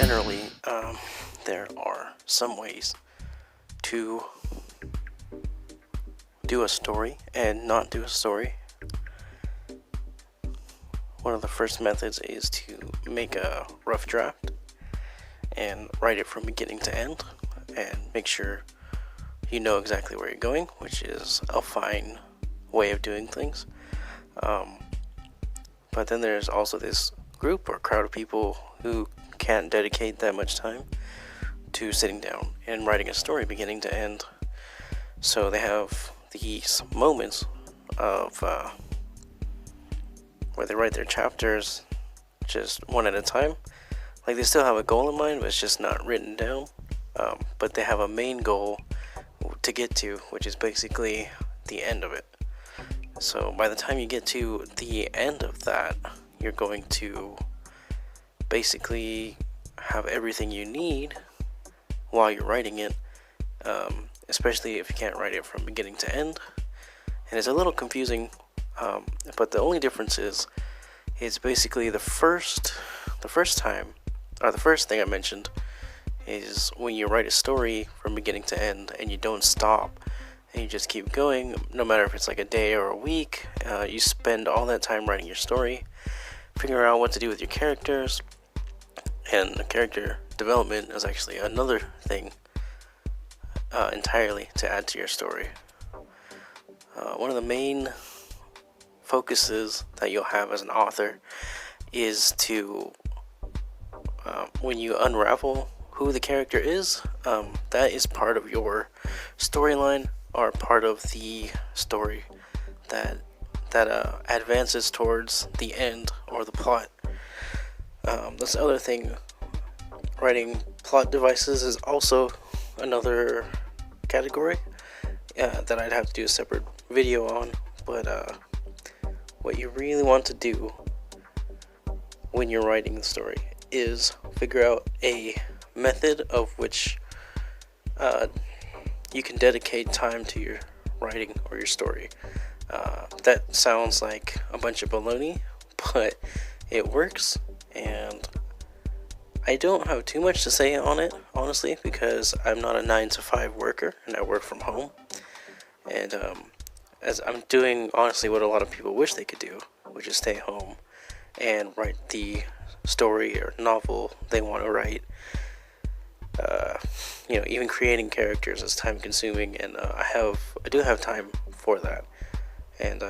generally, there are some ways to do a story and not do a story. One of the first methods is to make a rough draft and write it from beginning to end and make sure you know exactly where you're going, which is a fine way of doing things. But then there's also this group or crowd of people who can't dedicate that much time to sitting down and writing a story beginning to end. So they have these moments of where they write their chapters just one at a time. Like they still have a goal in mind, but it's just not written down. But they have a main goal to get to, which is basically the end of it. So by the time you get to the end of that, you're going to basically have everything you need while you're writing it, especially if you can't write it from beginning to end. And it's a little confusing, but the only difference is it's basically the first time, or the first thing I mentioned is when you write a story from beginning to end and you don't stop and you just keep going, no matter if it's like a day or a week. You spend all that time writing your story, figuring out what to do with your characters, and the character development is actually another thing entirely to add to your story. One of the main focuses that you'll have as an author is to, when you unravel who the character is, that is part of your storyline or part of the story that advances towards the end or the plot. That's the other thing. Writing plot devices is also another category that I'd have to do a separate video on. But what you really want to do when you're writing the story is figure out a method of which you can dedicate time to your writing or your story. That sounds like a bunch of baloney, but it works, and I don't have too much to say on it, honestly, because I'm not a 9-to-5 worker and I work from home. And as I'm doing, honestly, what a lot of people wish they could do, which is stay home and write the story or novel they want to write. Even creating characters is time consuming, and I do have time for that. And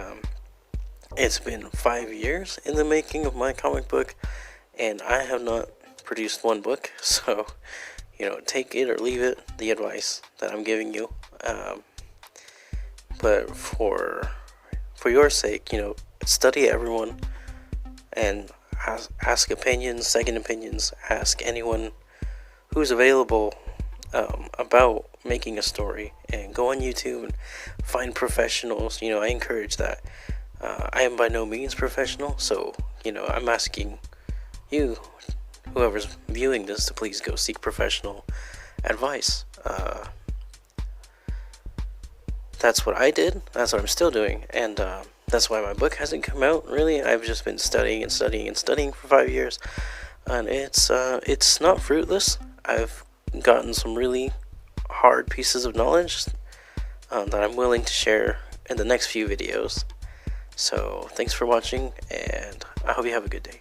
it's been 5 years in the making of my comic book, and I have not produced one book. So, take it or leave it, the advice that I'm giving you. But for your sake, study everyone and ask opinions, second opinions. Ask anyone who's available about making a story, and go on YouTube and find professionals. I encourage that. I am by no means professional, so I'm asking you, whoever's viewing this, to please go seek professional advice. That's what I did. That's what I'm still doing, and that's why my book hasn't come out. Really, I've just been studying and studying and studying for 5 years, and it's not fruitless. I've gotten some really hard pieces of knowledge that I'm willing to share in the next few videos. So thanks for watching, and I hope you have a good day.